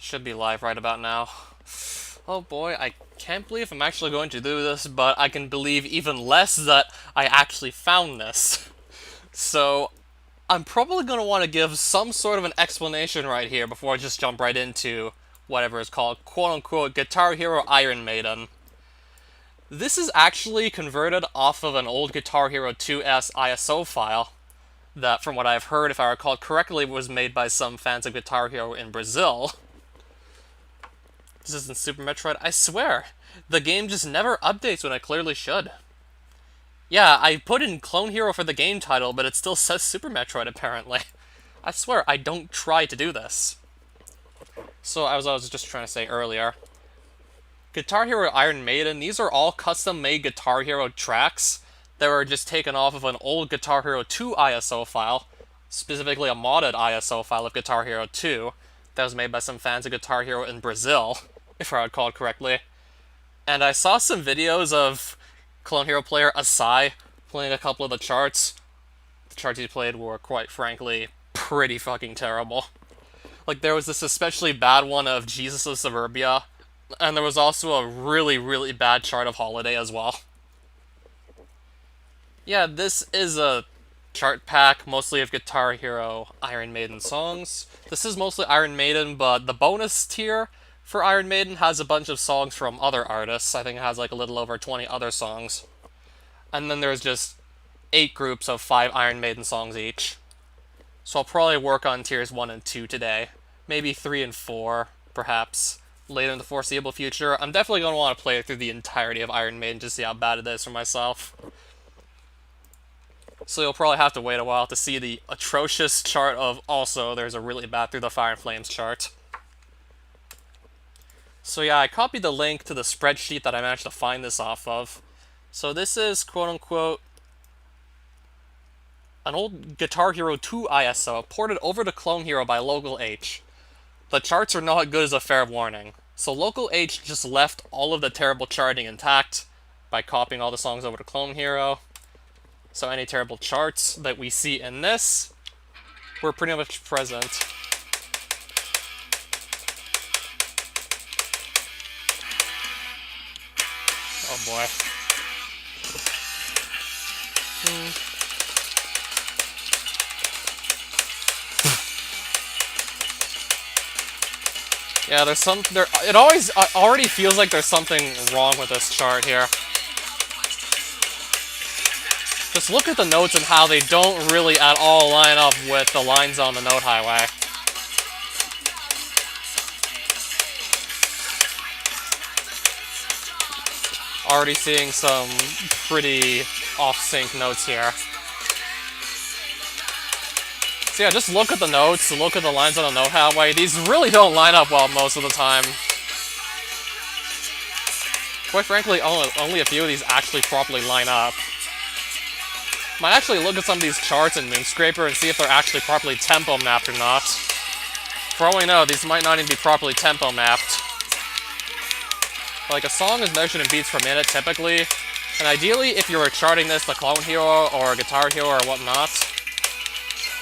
Should be live right about now. Oh boy, I can't believe I'm actually going to do this, but I can believe even less that I actually found this. So, I'm probably going to want to give some sort of an explanation right here before I just jump right into whatever is called quote-unquote Guitar Hero Iron Maiden. This is actually converted off of an old Guitar Hero 2S ISO file that, from what I've heard, if I recall correctly, was made by some fans of Guitar Hero in Brazil. This isn't Super Metroid. I swear, the game just never updates when it clearly should. Yeah, I put in Clone Hero for the game title, but it still says Super Metroid apparently. I swear, I don't try to do this. So, as I was just trying to say earlier, Guitar Hero Iron Maiden, these are all custom-made Guitar Hero tracks that were just taken off of an old Guitar Hero 2 ISO file, specifically a modded ISO file of Guitar Hero 2, that was made by some fans of Guitar Hero in Brazil, if I recall correctly. And I saw some videos of Clone Hero player Asai playing a couple of the charts. The charts he played were, quite frankly, pretty fucking terrible. Like, there was this especially bad one of Jesus of Suburbia, and there was also a really, really bad chart of Holiday as well. Yeah, this is a chart pack, mostly of Guitar Hero Iron Maiden songs. This is mostly Iron Maiden, but the bonus tier for Iron Maiden has a bunch of songs from other artists. I think it has like a little over 20 other songs. And then there's just 8 groups of 5 Iron Maiden songs each. So I'll probably work on tiers 1 and 2 today. Maybe 3 and 4, perhaps, later in the foreseeable future. I'm definitely going to want to play through the entirety of Iron Maiden to see how bad it is for myself. So you'll probably have to wait a while to see the atrocious chart of also there's a really bad Through the Fire and Flames chart. So yeah, I copied the link to the spreadsheet that I managed to find this off of. So this is quote-unquote an old Guitar Hero 2 ISO ported over to Clone Hero by LocalH. The charts are not good as a fair warning. So LocalH just left all of the terrible charting intact by copying all the songs over to Clone Hero. So any terrible charts that we see in this were pretty much present. Oh boy. Yeah, it already feels like there's something wrong with this chart here. Just look at the notes and how they don't really at all line up with the lines on the note highway. Already seeing some pretty off-sync notes here. So yeah, just look at the notes, look at the lines on the note highway. These really don't line up well most of the time. Quite frankly, only a few of these actually properly line up. Might actually look at some of these charts in Moonscraper and see if they're actually properly tempo mapped or not. For all we know, these might not even be properly tempo mapped. Like, a song is measured in beats per minute, typically. And ideally, if you were charting this, the Clone Hero or Guitar Hero or whatnot,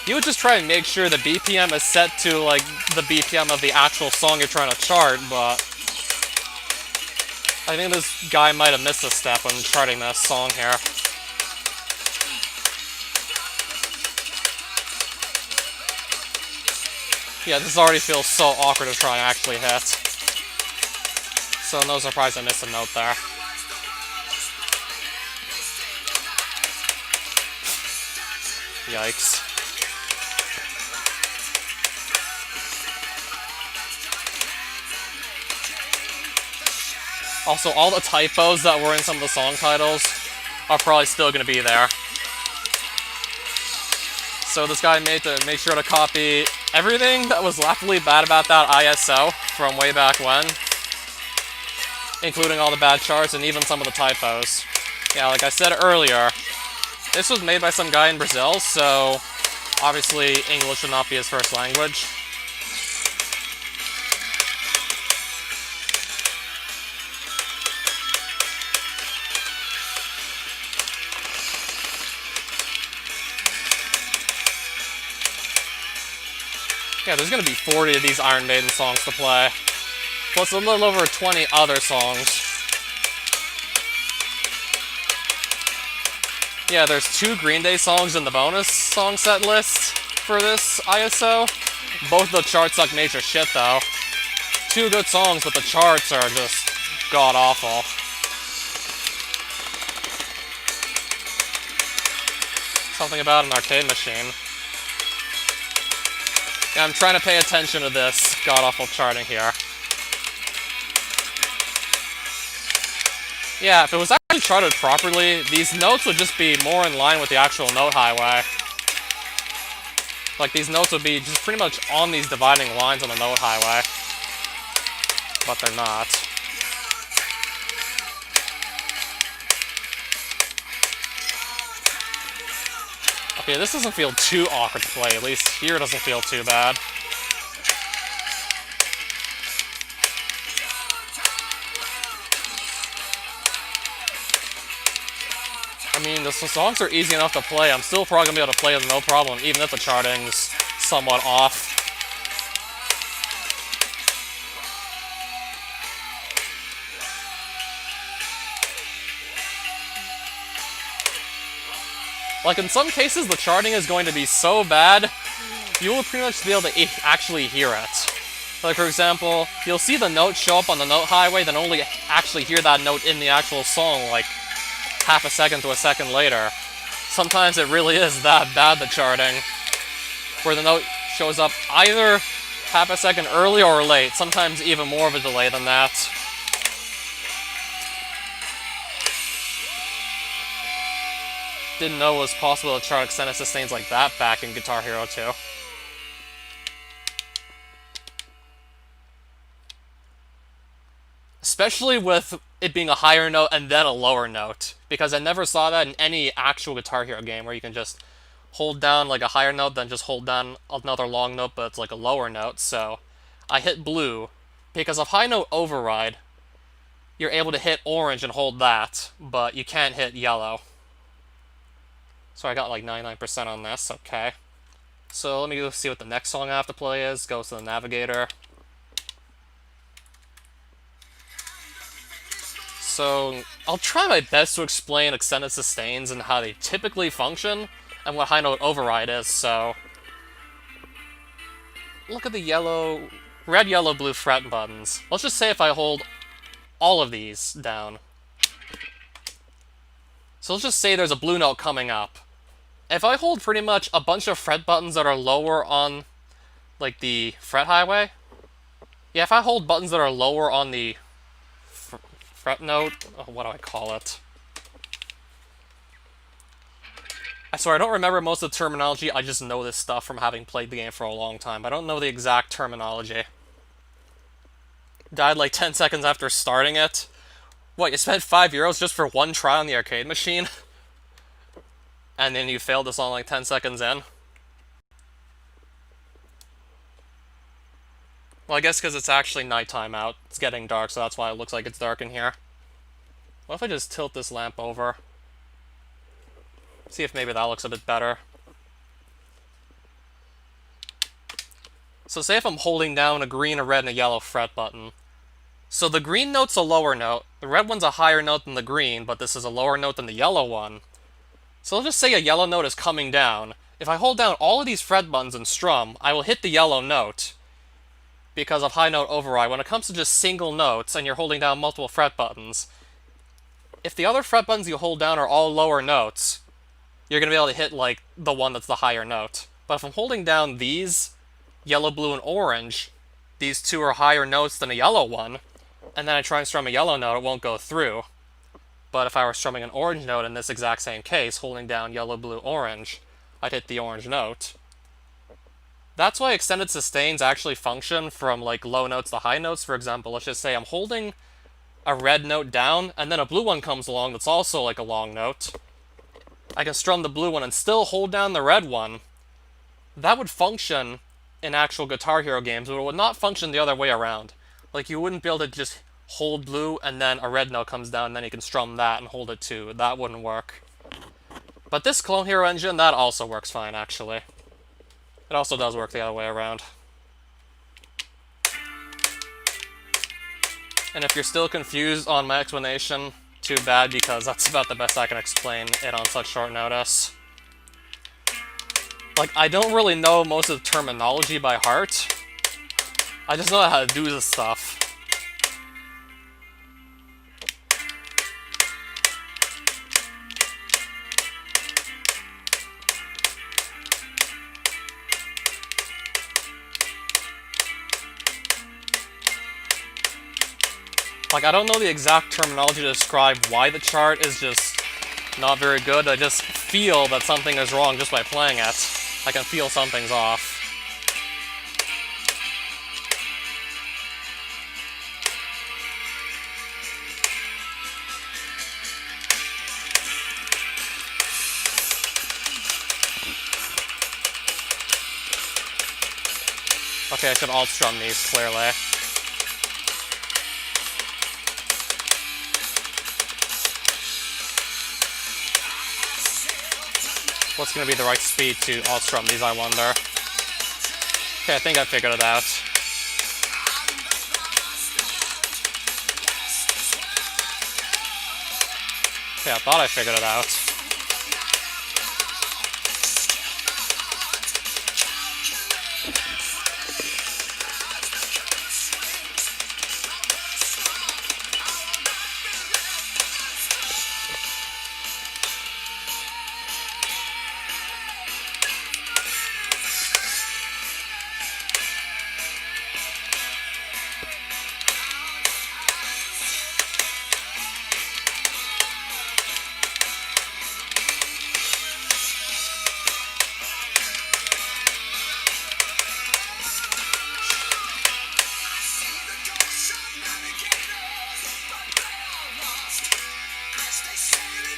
you would just try and make sure the BPM is set to, like, the BPM of the actual song you're trying to chart, but I think this guy might have missed a step when charting this song here. Yeah, this already feels so awkward to try and actually hit. So no surprise I missed a note there. Yikes. Also, all the typos that were in some of the song titles are probably still going to be there. So this guy made sure to copy everything that was laughably bad about that ISO from way back when, including all the bad charts and even some of the typos. Yeah, like I said earlier, this was made by some guy in Brazil, so obviously English would not be his first language. Yeah, there's gonna be 40 of these Iron Maiden songs to play. Plus a little over 20 other songs. Yeah, there's 2 Green Day songs in the bonus song set list for this ISO. Both the charts suck major shit, though. 2 good songs, but the charts are just god-awful. Something about an arcade machine. Yeah, I'm trying to pay attention to this god-awful charting here. Yeah, if it was actually charted properly, these notes would just be more in line with the actual note highway. Like, these notes would be just pretty much on these dividing lines on the note highway. But they're not. Okay, this doesn't feel too awkward to play. At least here it doesn't feel too bad. I mean, the songs are easy enough to play. I'm still probably going to be able to play them no problem, even if the charting's somewhat off. Like, in some cases, the charting is going to be so bad, you will pretty much be able to actually hear it. Like, for example, you'll see the note show up on the note highway, then only actually hear that note in the actual song, like, half a second to a second later. Sometimes it really is that bad, the charting, where the note shows up either half a second early or late, sometimes even more of a delay than that. Didn't know it was possible to chart extended sustains like that back in Guitar Hero 2. Especially with it being a higher note and then a lower note, because I never saw that in any actual Guitar Hero game where you can just hold down like a higher note, then just hold down another long note, but it's like a lower note. So I hit blue. Because of high note override, you're able to hit orange and hold that, but you can't hit yellow. So I got like 99% on this, okay. So let me go see what the next song I have to play is. Goes to the Navigator. So I'll try my best to explain extended sustains and how they typically function, and what high note override is, so... Look at the red, yellow, blue fret buttons. Let's just say if I hold all of these down. So let's just say there's a blue note coming up. If I hold pretty much a bunch of fret buttons that are lower on, like, the fret highway... Yeah, if I hold buttons that are lower on the fret note... Oh, what do I call it? I swear, I don't remember most of the terminology, I just know this stuff from having played the game for a long time. I don't know the exact terminology. Died like 10 seconds after starting it. What, you spent €5 just for one try on the arcade machine? And then you failed this on like 10 seconds in? Well, I guess because it's actually nighttime out. It's getting dark, so that's why it looks like it's dark in here. What if I just tilt this lamp over? See if maybe that looks a bit better. So say if I'm holding down a green, a red, and a yellow fret button. So the green note's a lower note, the red one's a higher note than the green, but this is a lower note than the yellow one. So let's just say a yellow note is coming down. If I hold down all of these fret buttons and strum, I will hit the yellow note. Because of high note override, when it comes to just single notes and you're holding down multiple fret buttons, if the other fret buttons you hold down are all lower notes, you're going to be able to hit, like, the one that's the higher note. But if I'm holding down these, yellow, blue, and orange, these two are higher notes than a yellow one, and then I try and strum a yellow note, it won't go through. But if I were strumming an orange note in this exact same case, holding down yellow, blue, orange, I'd hit the orange note. That's why extended sustains actually function from, like, low notes to high notes. For example, let's just say I'm holding a red note down, and then a blue one comes along that's also, like, a long note. I can strum the blue one and still hold down the red one. That would function in actual Guitar Hero games, but it would not function the other way around. Like, you wouldn't be able to just hold blue and then a red note comes down and then you can strum that and hold it too. That wouldn't work. But this Clone Hero engine, that also works fine, actually. It also does work the other way around. And if you're still confused on my explanation, too bad, because that's about the best I can explain it on such short notice. Like, I don't really know most of the terminology by heart. I just know how to do this stuff. Like, I don't know the exact terminology to describe why the chart is just not very good. I just feel that something is wrong just by playing it. I can feel something's off. Okay, I should alt strum these, clearly. What's going to be the right speed to alt strum these, I wonder? Okay, I think I figured it out. Okay, I thought I figured it out.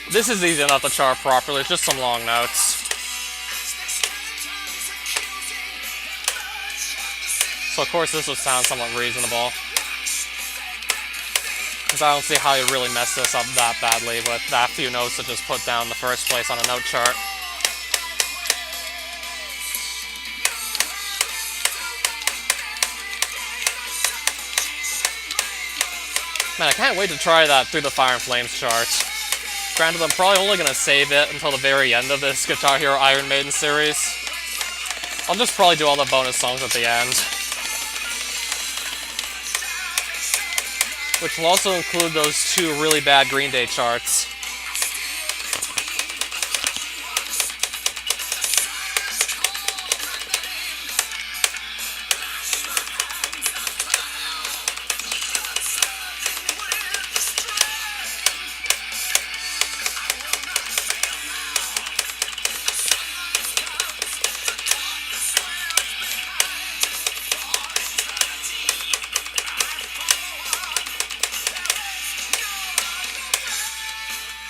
This is easy enough to chart properly, it's just some long notes. So of course this would sound somewhat reasonable. Because I don't see how you really mess this up that badly with that few notes to just put down in the first place on a note chart. Man, I can't wait to try that Through the Fire and Flames chart. Granted, I'm probably only going to save it until the very end of this Guitar Hero Iron Maiden series. I'll just probably do all the bonus songs at the end. Which will also include those two really bad Green Day charts.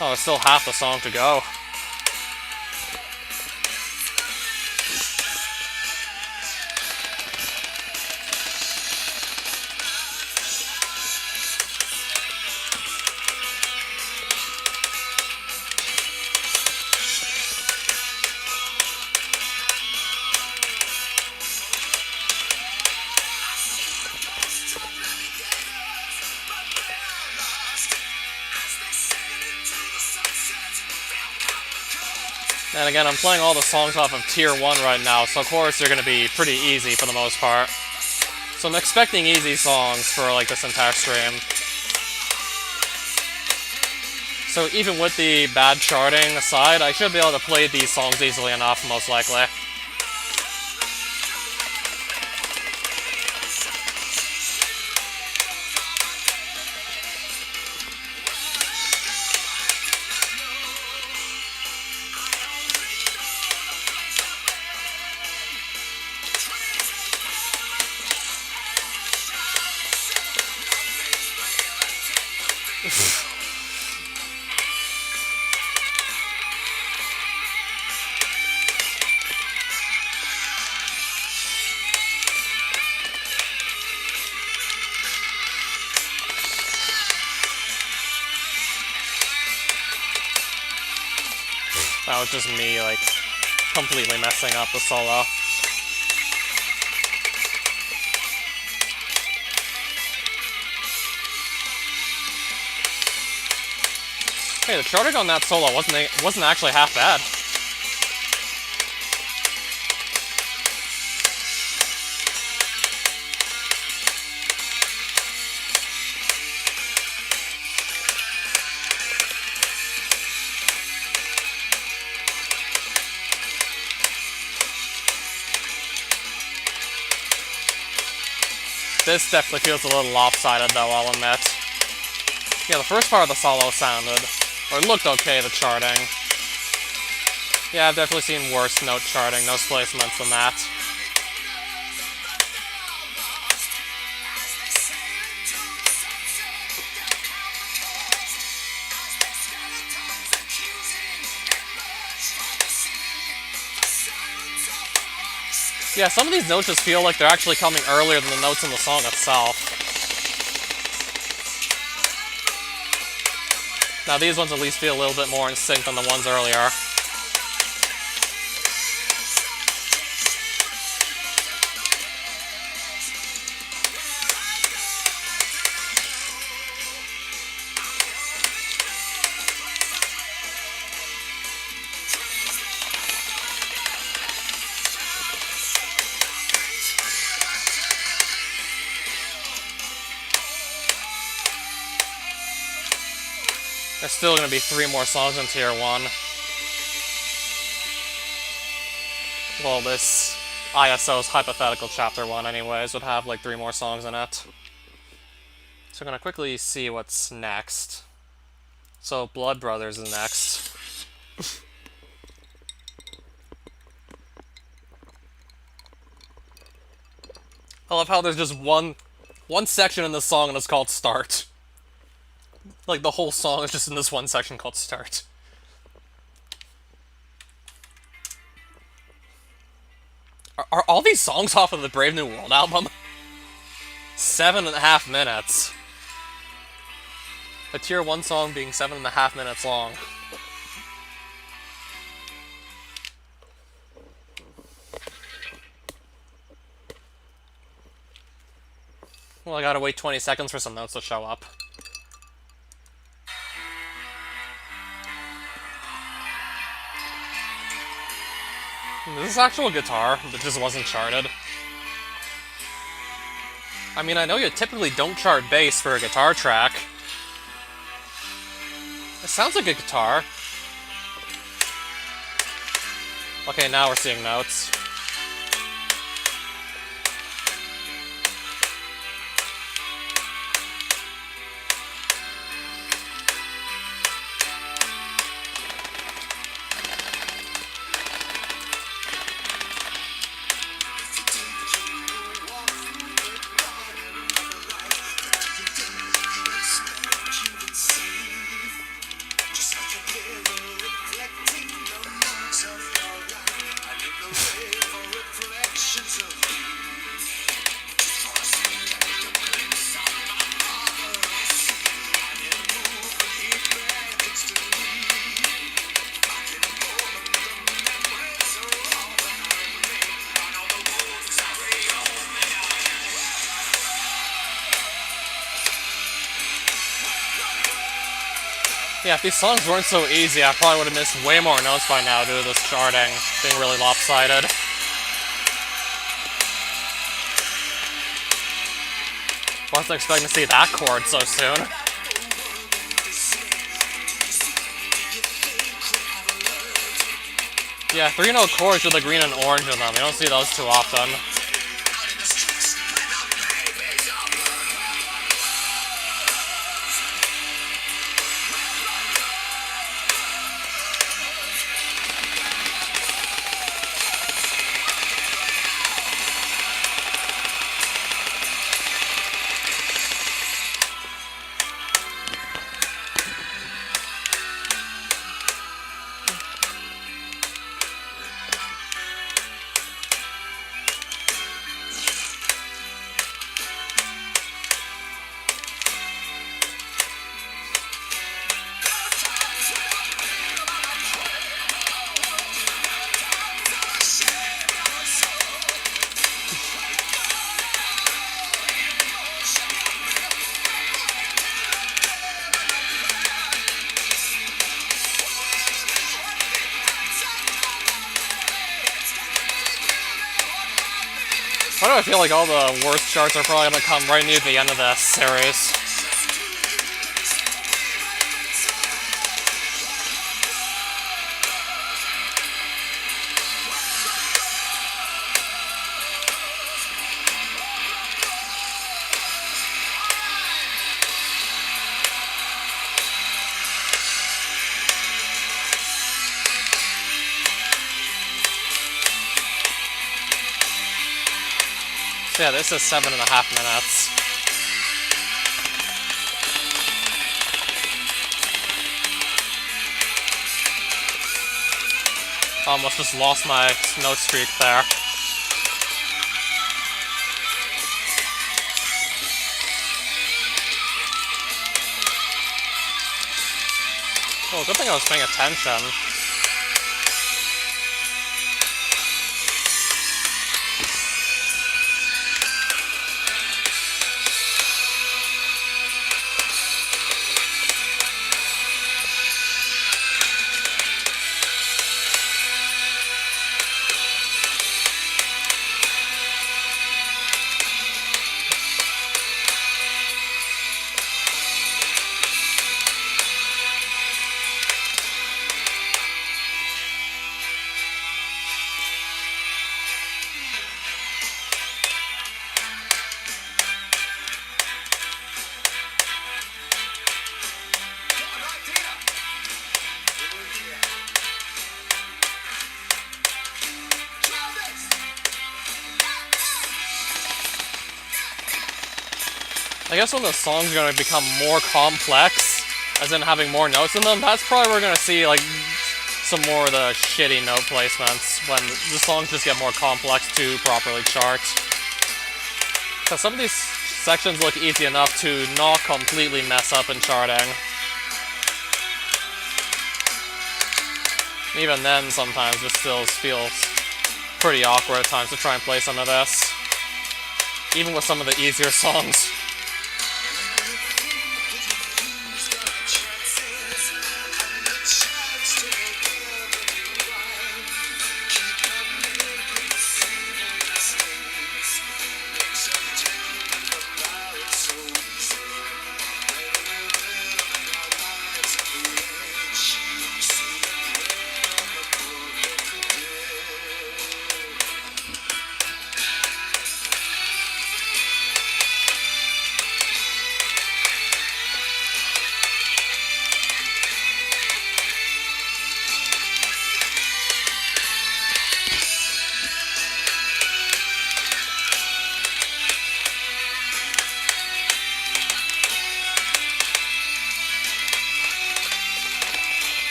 Oh, there's still half the song to go. And again, I'm playing all the songs off of Tier 1 right now, so of course they're going to be pretty easy for the most part. So I'm expecting easy songs for like this entire stream. So even with the bad charting aside, I should be able to play these songs easily enough, most likely. That was just me, like, completely messing up the solo. Hey, the charting on that solo wasn't actually half bad. This definitely feels a little lopsided, though, I'll admit. Yeah, the first part of the solo sounded, or looked okay, the charting. Yeah, I've definitely seen worse note charting, note placements than that. Yeah, some of these notes just feel like they're actually coming earlier than the notes in the song itself. Now these ones at least feel a little bit more in sync than the ones earlier. There's still going to be 3 more songs in Tier 1. Well, this ISO's hypothetical Chapter 1 anyways would have like 3 more songs in it. So I'm going to quickly see what's next. So Blood Brothers is next. I love how there's just one section in this song and it's called Start. Like, the whole song is just in this one section called Start. Are all these songs off of the Brave New World album? 7.5 minutes. A Tier 1 song being 7.5 minutes long. Well, I gotta wait 20 seconds for some notes to show up. This is actual guitar that just wasn't charted. I mean, I know you typically don't chart bass for a guitar track. It sounds like a guitar. Okay, now we're seeing notes. Yeah, if these songs weren't so easy, I probably would have missed way more notes by now due to this charting being really lopsided. Wasn't expecting to see that chord so soon. Yeah, 3-note chords with the green and orange in them. You don't see those too often. I feel like all the worst charts are probably gonna come right near the end of this series. So yeah, this is 7.5 minutes. Almost just lost my note streak there. Oh, good thing I was paying attention. I guess when the songs are going to become more complex, as in having more notes in them, that's probably where we're going to see like some more of the shitty note placements, when the songs just get more complex to properly chart. Because some of these sections look easy enough to not completely mess up in charting. Even then, sometimes it still feels pretty awkward at times to try and play some of this. Even with some of the easier songs.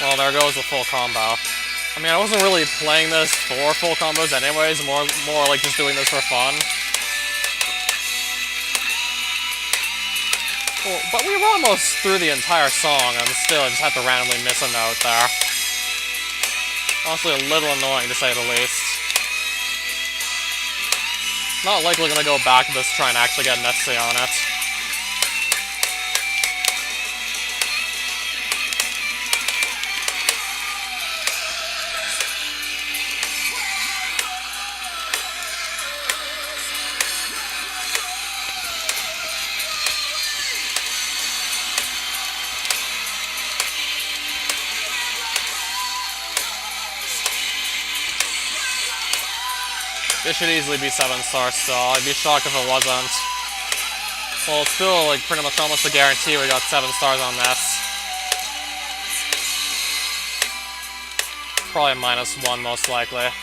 Well, there goes the full combo. I mean, I wasn't really playing this for full combos anyways, more like just doing this for fun. Well, but we were almost through the entire song, and still I just had to randomly miss a note there. Honestly, a little annoying to say the least. Not likely gonna go back to this to try and actually get an essay on it. This should easily be 7 stars still. I'd be shocked if it wasn't. Well, it's still like pretty much almost a guarantee we got 7 stars on this. Probably -1 most likely.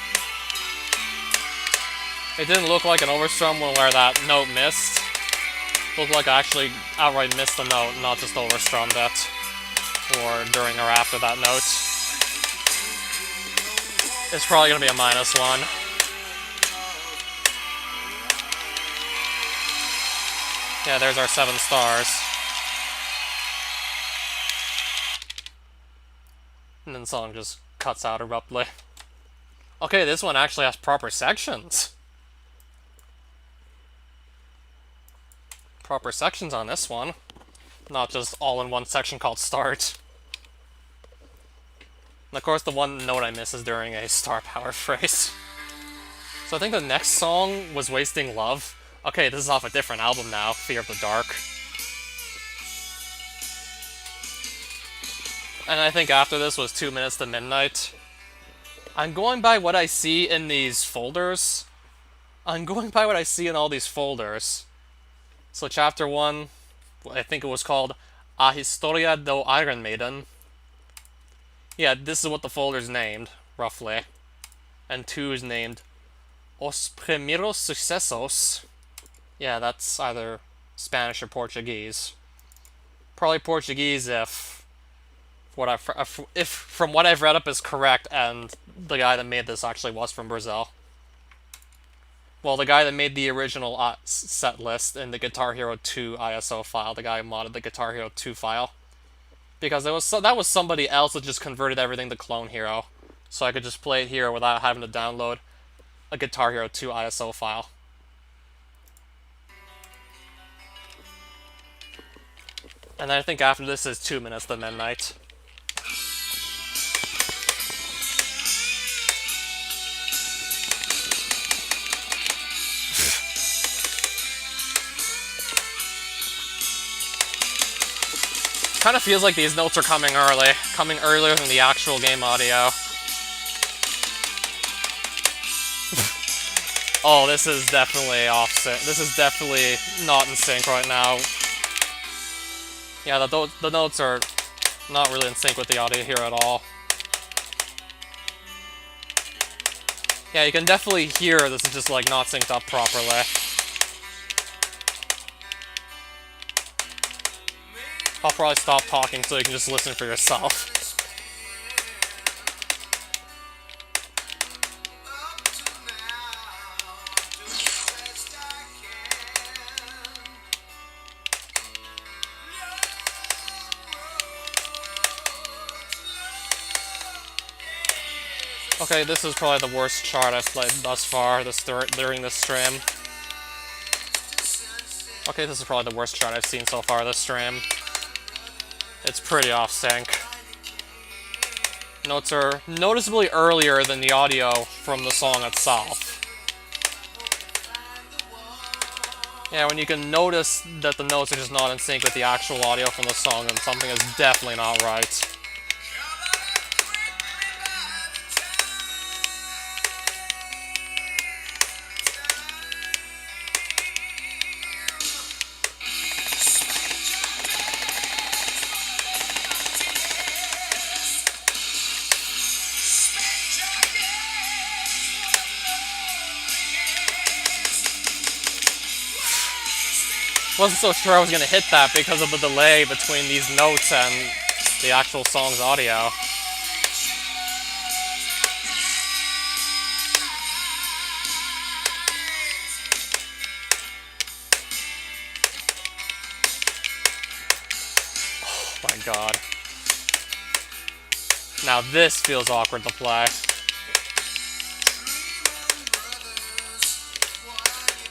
It didn't look like an overstrum where that note missed. It looked like I actually outright missed the note, not just overstrummed it. Or during or after that note. It's probably gonna be a -1. Yeah, there's our 7 stars. And then the song just cuts out abruptly. Okay, this one actually has proper sections. Proper sections on this one. Not just all in one section called start. And of course the one note I miss is during a star power phrase. So I think the next song was Wasting Love. Okay, this is off a different album now, Fear of the Dark. And I think after this was 2 Minutes to Midnight. I'm going by what I see in these folders. I'm going by what I see in all these folders. So chapter 1, I think it was called A Historia do Iron Maiden. Yeah, this is what the folder's named, roughly. And 2 is named Os Primeiros Sucesos. Yeah, that's either Spanish or Portuguese. Probably Portuguese if from what I've read up is correct, and the guy that made this actually was from Brazil. Well, the guy that made the original set list in the Guitar Hero 2 ISO file, the guy who modded the Guitar Hero 2 file. Because that was somebody else that just converted everything to Clone Hero. So I could just play it here without having to download a Guitar Hero 2 ISO file. And then I think after this is 2 Minutes to Midnight. Kind of feels like these notes are coming earlier than the actual game audio. Oh, this is definitely off sync. This is definitely not in sync right now. Yeah, the notes are not really in sync with the audio here at all. Yeah, you can definitely hear this is just like not synced up properly. I'll probably stop talking so you can just listen for yourself. Okay, this is probably the worst chart I've played thus far during this stream. Okay, this is probably the worst chart I've seen so far this stream. It's pretty off sync. Notes are noticeably earlier than the audio from the song itself. Yeah, when you can notice that the notes are just not in sync with the actual audio from the song, then something is definitely not right. Wasn't so sure I was going to hit that because of the delay between these notes and the actual song's audio. Oh my god. Now this feels awkward to play.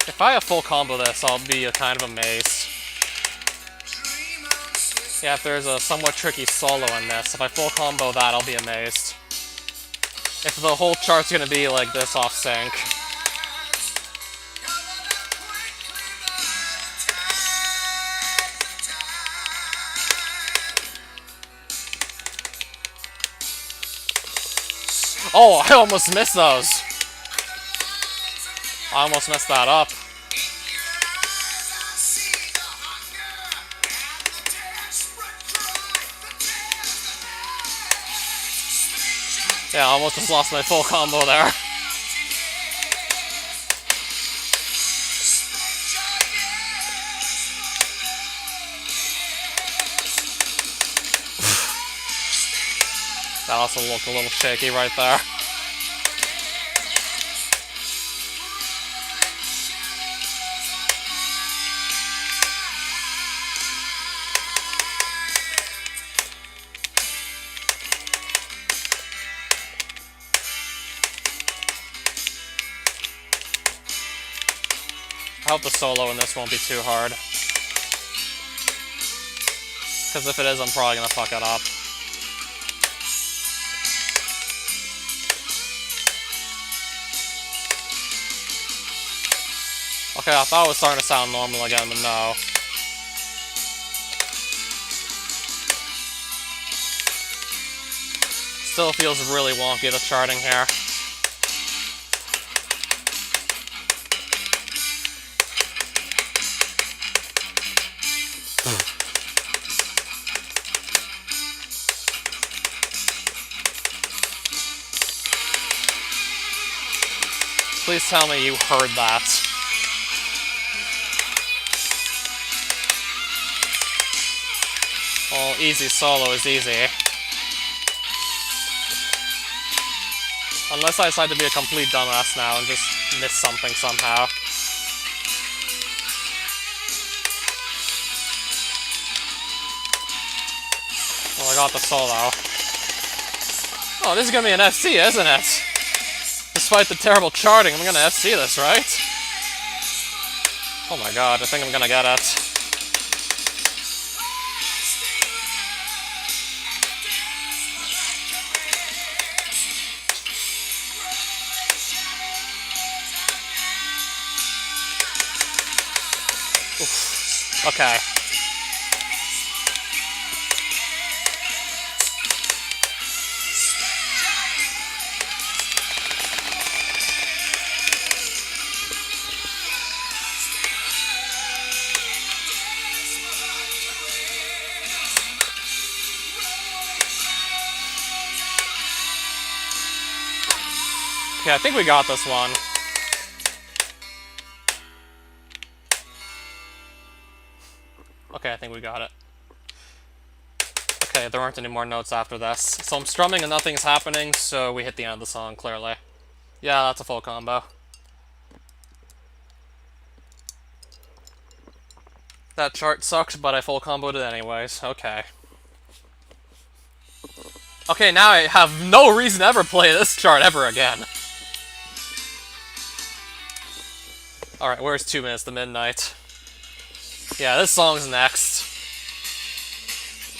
If I have full combo this, I'll be kind of amazed. Yeah, if there's a somewhat tricky solo in this, if I full combo that, I'll be amazed. If the whole chart's gonna be like this off sync. Oh, I almost missed those. I almost messed that up. Yeah, I almost just lost my full combo there. That also looked a little shaky right there. I hope the solo in this won't be too hard. Because if it is, I'm probably going to fuck it up. Okay, I thought it was starting to sound normal again, but no. Still feels really wonky, the charting here. Please tell me you heard that. Well, easy solo is easy. Unless I decide to be a complete dumbass now and just miss something somehow. Well, I got the solo. Oh, this is gonna be an FC, isn't it? Despite the terrible charting, I'm gonna FC this, right? Oh my god, I think I'm gonna get it. Oof. Okay. Okay, I think we got this one. Okay, I think we got it. Okay, there aren't any more notes after this. So I'm strumming and nothing's happening, so we hit the end of the song, clearly. Yeah, that's a full combo. That chart sucks, but I full comboed it anyways. Okay. Okay, now I have no reason to ever play this chart ever again. Alright, where's 2 minutes to midnight? Yeah, this song's next.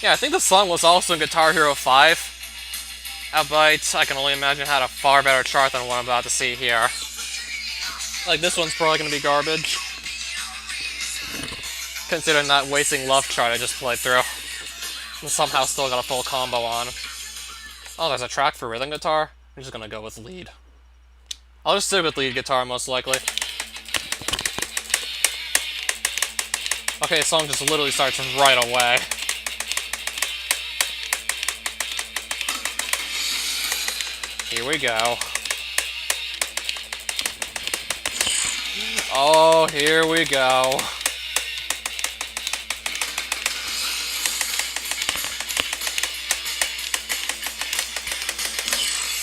Yeah, I think the song was also in Guitar Hero 5. Albeit, I can only imagine had a far better chart than what I'm about to see here. Like, this one's probably gonna be garbage. Considering that Wasting Love chart I just played through. And somehow still got a full combo on. Oh, there's a track for rhythm guitar? I'm just gonna go with lead. I'll just stick with lead guitar, most likely. Okay, the song just literally starts right away. Here we go. Oh, here we go.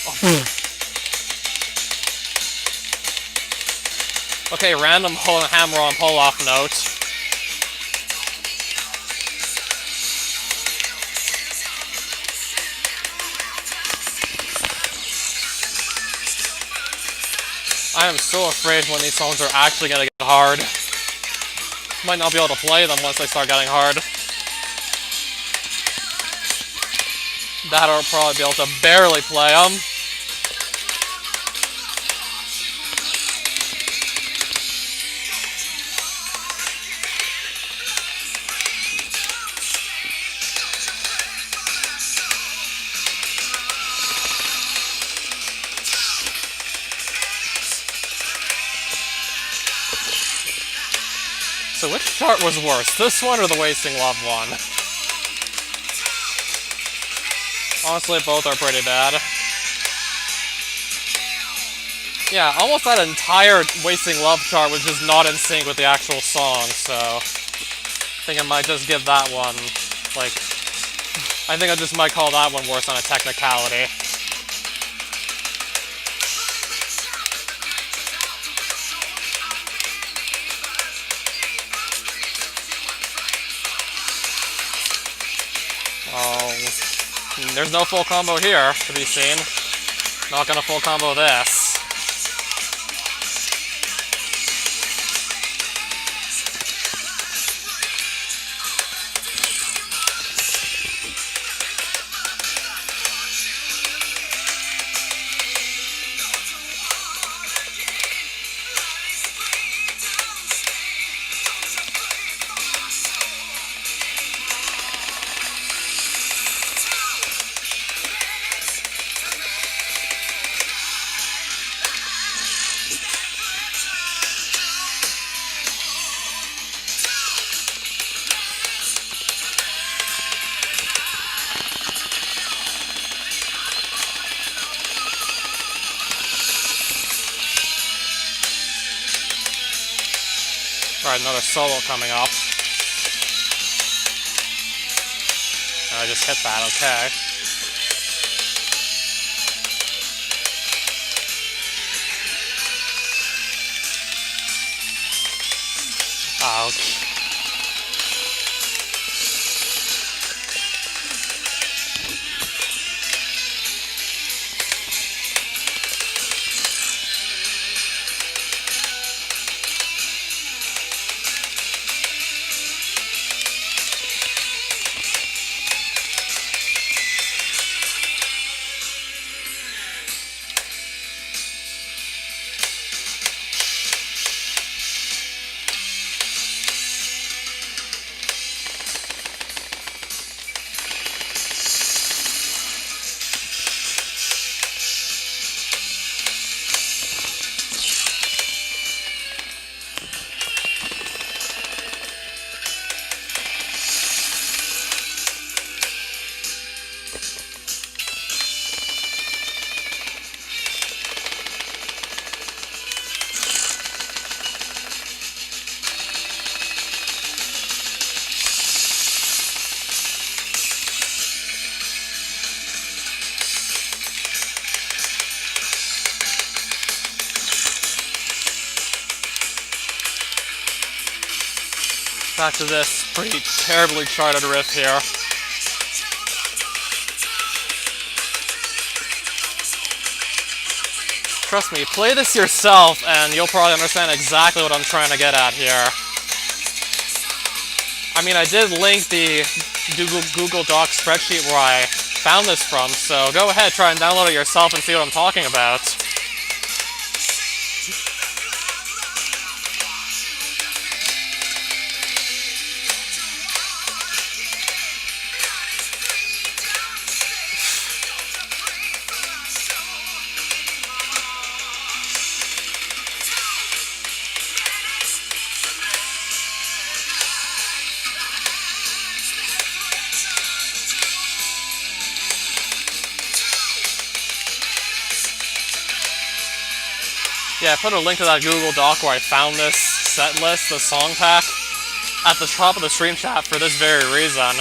Oh. Okay, random hammer on pull-off note. I am so afraid when these songs are actually gonna get hard. Might not be able to play them once they start getting hard. That I'll probably be able to barely play them. So which chart was worse, this one or the Wasting Love one? Honestly, both are pretty bad. Yeah, almost that entire Wasting Love chart was just not in sync with the actual song, so... I think I might just give that one, like... I think I just might call that one worse on a technicality. Oh, there's no full combo here to be seen. Not gonna full combo this. Alright, another solo coming up. And I just hit that, okay. Ouch. Back to this pretty terribly charted riff here. Trust me, play this yourself and you'll probably understand exactly what I'm trying to get at here. I mean, I did link the Google Docs spreadsheet where I found this from, so go ahead, try and download it yourself and see what I'm talking about. Yeah, I put a link to that Google Doc where I found this set list, the song pack, at the top of the stream chat for this very reason.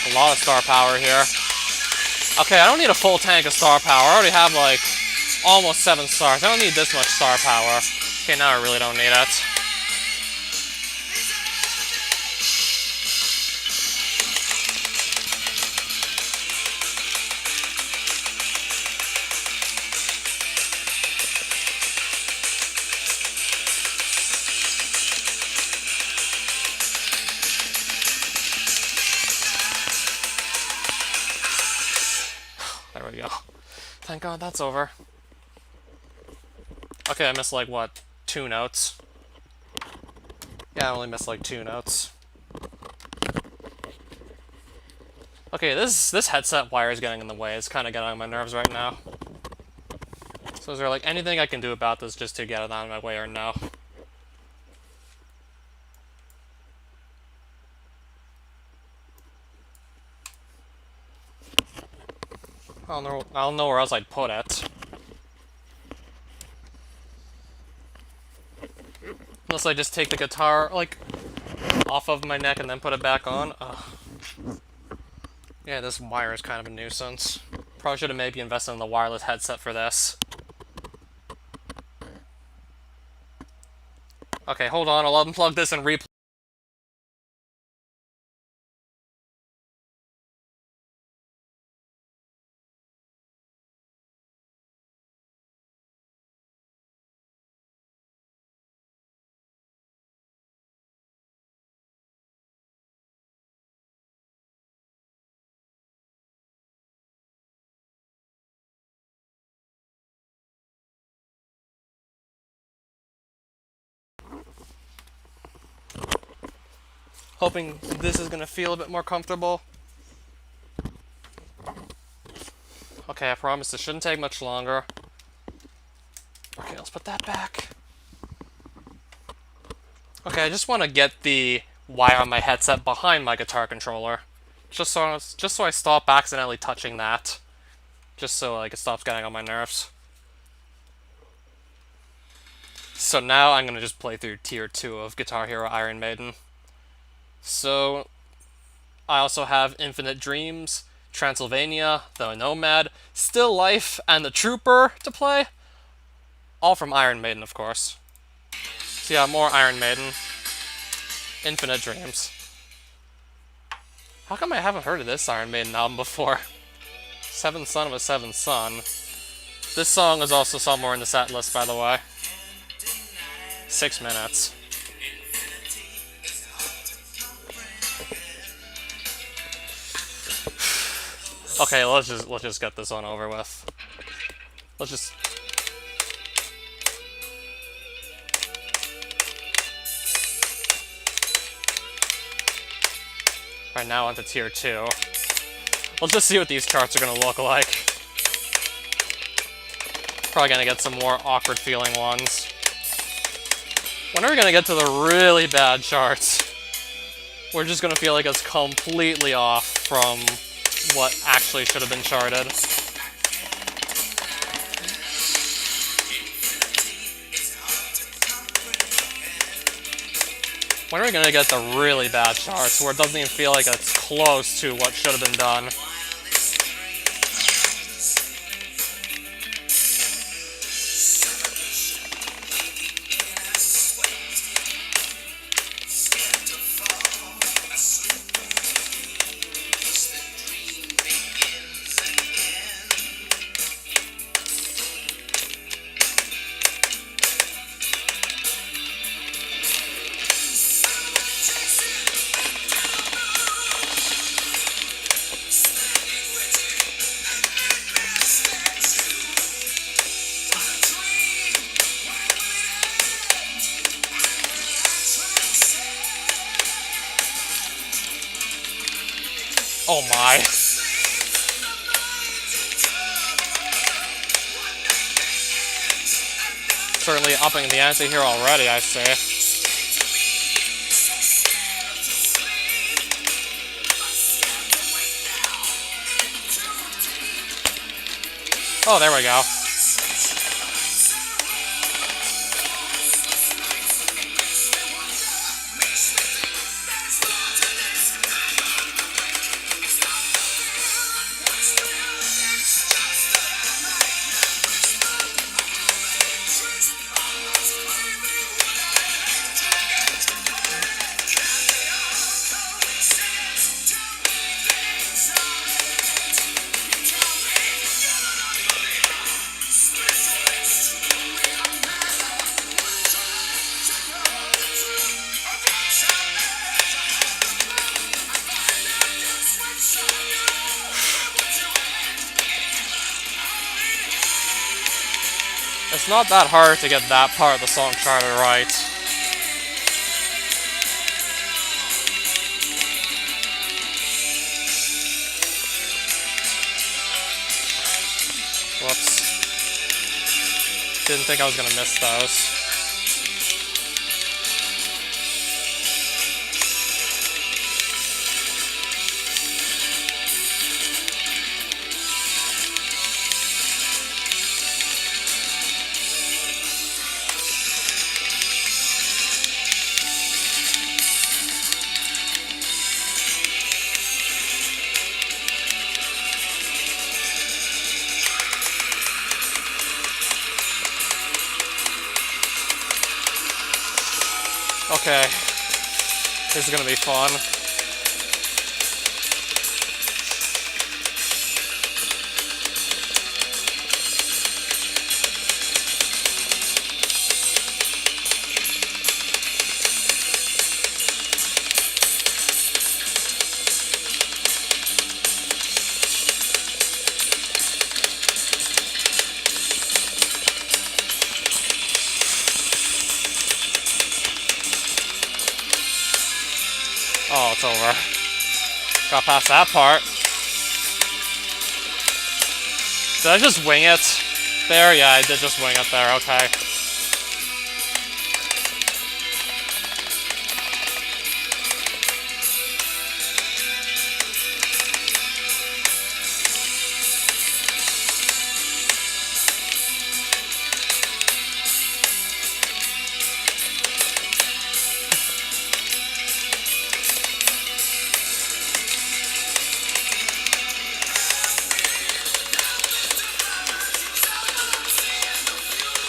A lot of star power here. Okay, I don't need a full tank of star power. I already have like almost 7 stars. I don't need this much star power. Okay, now I really don't need it. There we go. Thank God that's over. Okay, I missed like, what, 2 notes? Yeah, I only missed like 2 notes. Okay, this headset wire is getting in the way. It's kind of getting on my nerves right now. So is there like anything I can do about this just to get it out of my way or no? I don't know where else I'd put it. Unless I just take the guitar, like, off of my neck and then put it back on. Ugh. Yeah, this wire is kind of a nuisance. Probably should have maybe invested in the wireless headset for this. Okay, hold on, I'll unplug this and replay. Hoping this is gonna feel a bit more comfortable. Okay, I promise this shouldn't take much longer. Okay, let's put that back. Okay, I just want to get the wire on my headset behind my guitar controller. Just so I stop accidentally touching that. Just so like it stops getting on my nerves. So now I'm gonna just play through Tier 2 of Guitar Hero Iron Maiden. So I also have Infinite Dreams, Transylvania, the Nomad, Still Life, and the Trooper to play. All from Iron Maiden, of course. So yeah, more Iron Maiden. Infinite Dreams. How come I haven't heard of this Iron Maiden album before? Seventh Son of a Seventh Son. This song is also somewhere in the set list, by the way. 6 minutes. Okay, let's just get this one over with. Let's just. Right now onto Tier 2. Let's just see what these charts are gonna look like. Probably gonna get some more awkward feeling ones. When are we gonna get to the really bad charts? We're just gonna feel like it's completely off from what actually should have been charted. When are we gonna get the really bad charts where it doesn't even feel like it's close to what should have been done? Oh my. Certainly upping the ante here already, I say. Oh, there we go. It's not that hard to get that part of the song charted right. Whoops. Didn't think I was gonna miss those. Okay, this is gonna be fun. Oh, it's over. Got past that part. Did I just wing it there? Yeah, I did just wing it there. Okay.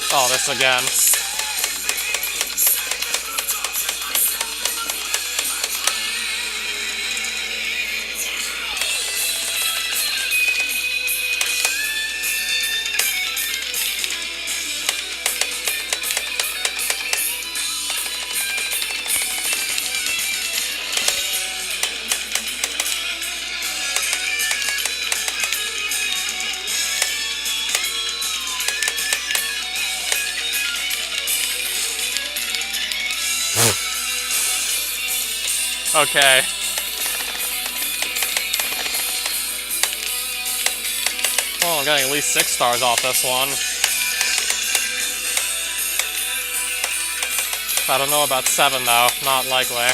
Oh, this again. Okay. Well, I'm getting at least 6 stars off this one. I don't know about 7 though, not likely.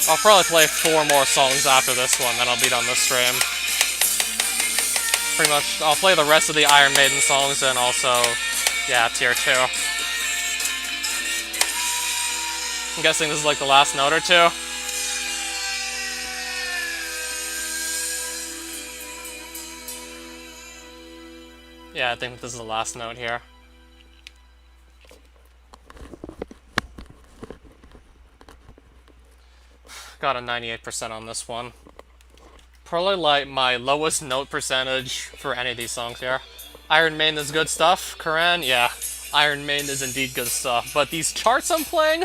I'll probably play 4 more songs after this one, then I'll be done this stream. Pretty much, I'll play the rest of the Iron Maiden songs and also, yeah, tier 2. I'm guessing this is like the last note or 2. Yeah, I think this is the last note here. Got a 98% on this one. Probably like my lowest note percentage for any of these songs here. Iron Maiden is good stuff. Koran, yeah. Iron Maiden is indeed good stuff. But these charts I'm playing,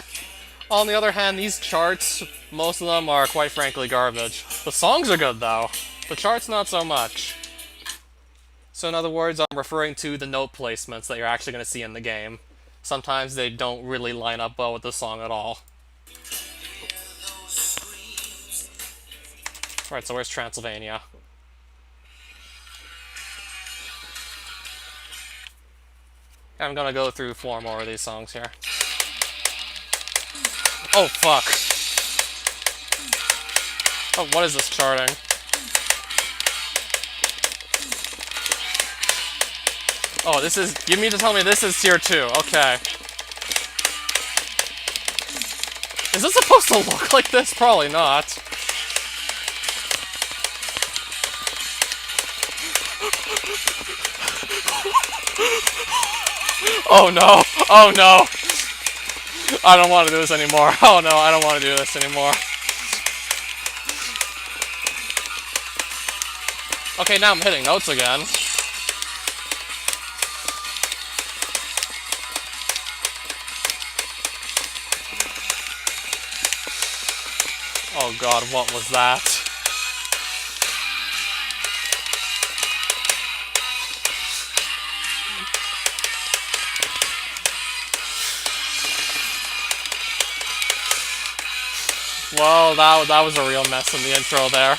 on the other hand, these charts, most of them are quite frankly garbage. The songs are good though. The charts not so much. So in other words, I'm referring to the note placements that you're actually going to see in the game. Sometimes they don't really line up well with the song at all. Alright, so where's Transylvania? I'm gonna go through 4 more of these songs here. Oh, fuck. Oh, what is this charting? Oh, this is... You mean to tell me this is tier 2? Okay. Is this supposed to look like this? Probably not. Oh no! Oh no! I don't want to do this anymore. Oh no, I don't want to do this anymore. Okay, now I'm hitting notes again. Oh god, what was that? Well, that was a real mess in the intro there.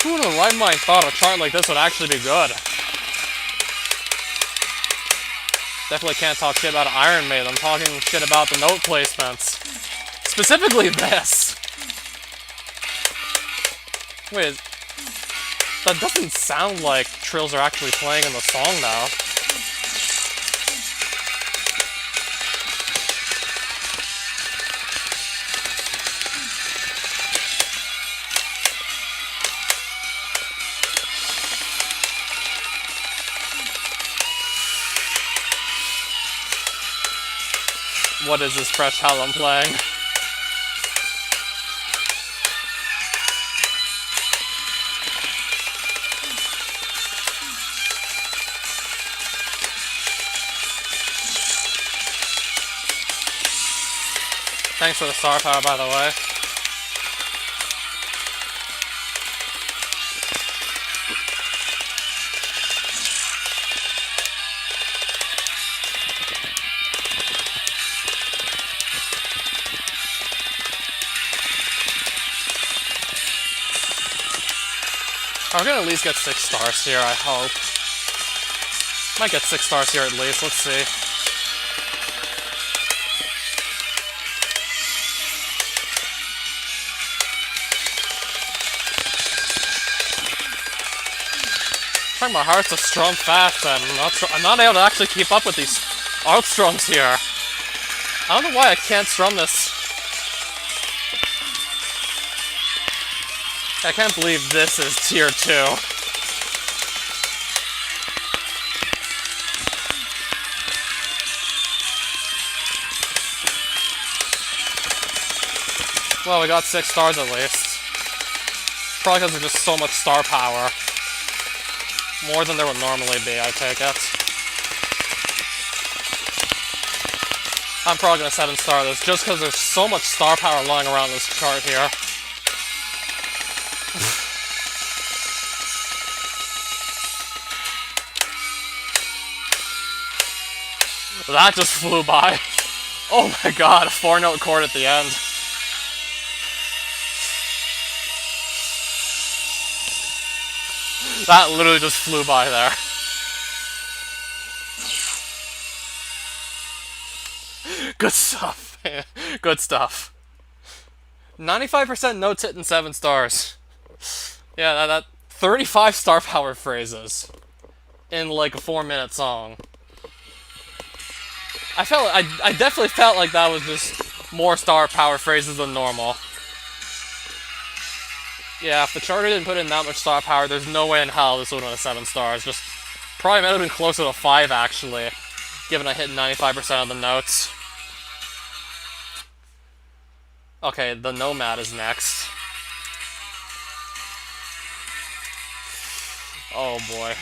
Who in the right mind thought a chart like this would actually be good? Definitely can't talk shit about Iron Maiden. I'm talking shit about the note placements. Specifically this. Wait, that doesn't sound like trills are actually playing in the song now. What is this fresh hell I'm playing? Thanks for the star power, by the way. I'm gonna at least get 6 stars here, I hope. Might get 6 stars here at least, let's see. Trying my hardest to strum fast, and I'm not able to actually keep up with these alt strums here. I don't know why I can't strum this. I can't believe this is tier 2. Well, we got 6 stars at least. Probably because there's just so much star power. More than there would normally be, I take it. I'm probably going to 7-star this just because there's so much star power lying around this chart here. That just flew by. Oh my god, a 4-note chord at the end. That literally just flew by there. Good stuff. Good stuff. 95% notes hitting 7 stars. Yeah, that 35 star power phrases in like a 4-minute song. I definitely felt like that was just more star power phrases than normal. Yeah, if the charter didn't put in that much star power, there's no way in hell this would have been a 7 stars. Just probably might have been closer to 5 actually, given I hit 95% of the notes. Okay, the Nomad is next. Oh boy.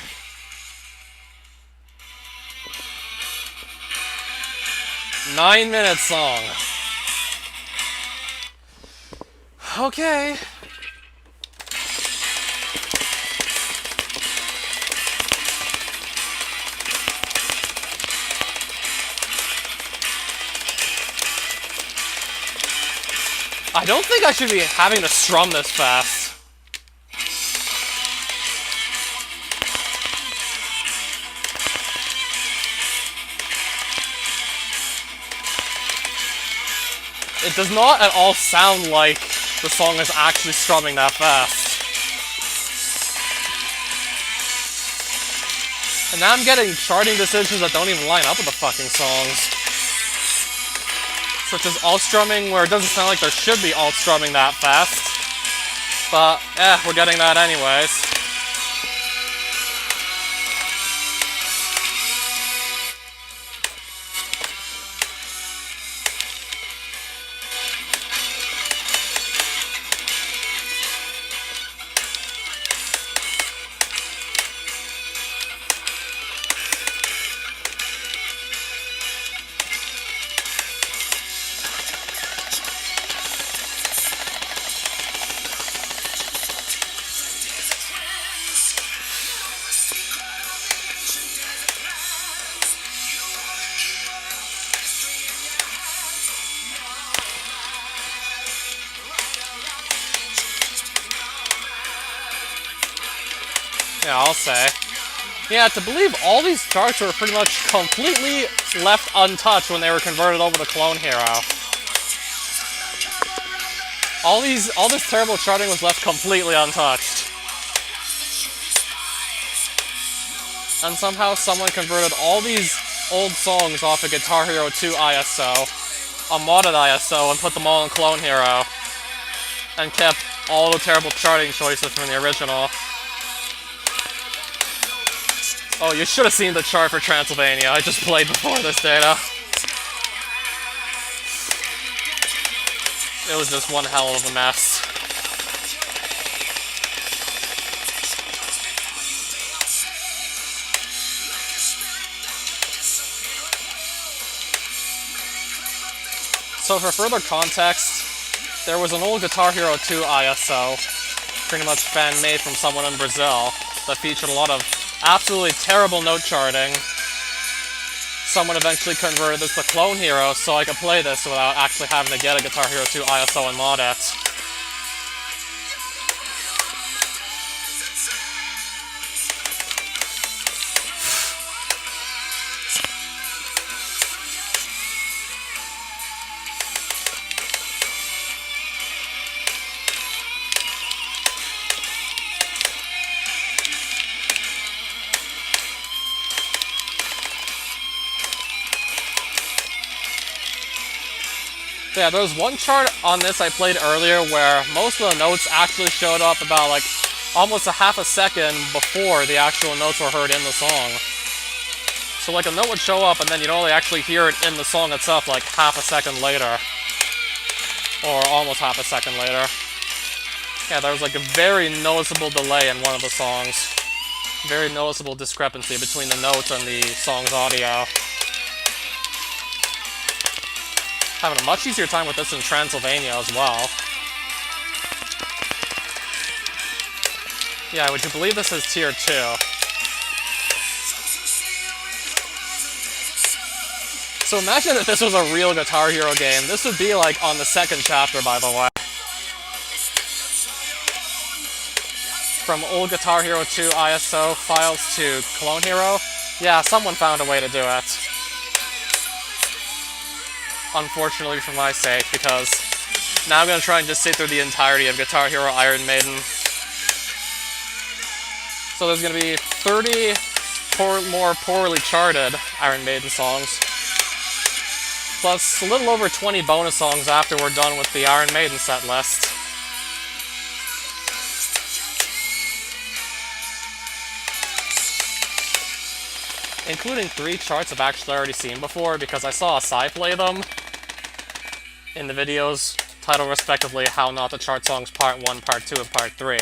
Nine-minute song. Okay. I don't think I should be having to strum this fast. It does not at all sound like the song is actually strumming that fast. And now I'm getting charting decisions that don't even line up with the fucking songs. Such as alt strumming, where it doesn't sound like there should be alt strumming that fast. But, we're getting that anyways. Yeah, I'll say. Yeah, to believe all these charts were pretty much completely left untouched when they were converted over to Clone Hero. All this terrible charting was left completely untouched. And somehow someone converted all these old songs off of Guitar Hero 2 ISO, a modded ISO, and put them all in Clone Hero. And kept all the terrible charting choices from the original. Oh, you should have seen the chart for Transylvania. I just played before this data. It was just one hell of a mess. So for further context, there was an old Guitar Hero 2 ISO, pretty much fan-made from someone in Brazil, that featured a lot of absolutely terrible note charting. Someone eventually converted this to Clone Hero so I could play this without actually having to get a Guitar Hero 2 ISO and mod it. Yeah, there was one chart on this I played earlier where most of the notes actually showed up about like almost a half a second before the actual notes were heard in the song. So like a note would show up and then you'd only actually hear it in the song itself like half a second later. Or almost half a second later. Yeah, there was like a very noticeable delay in one of the songs. Very noticeable discrepancy between the notes and the song's audio. Having a much easier time with this in Transylvania as well. Yeah, would you believe this is tier 2? So imagine if this was a real Guitar Hero game. This would be like on the second chapter, by the way. From old Guitar Hero 2 ISO files to Clone Hero. Yeah, someone found a way to do it. Unfortunately for my sake, because now I'm going to try and just sit through the entirety of Guitar Hero Iron Maiden. So there's going to be 30 more poorly charted Iron Maiden songs, plus a little over 20 bonus songs after we're done with the Iron Maiden set list. Including 3 charts I've actually already seen before, because I saw Sai play them in the videos titled respectively How Not to Chart Songs Part 1, Part 2, and Part 3.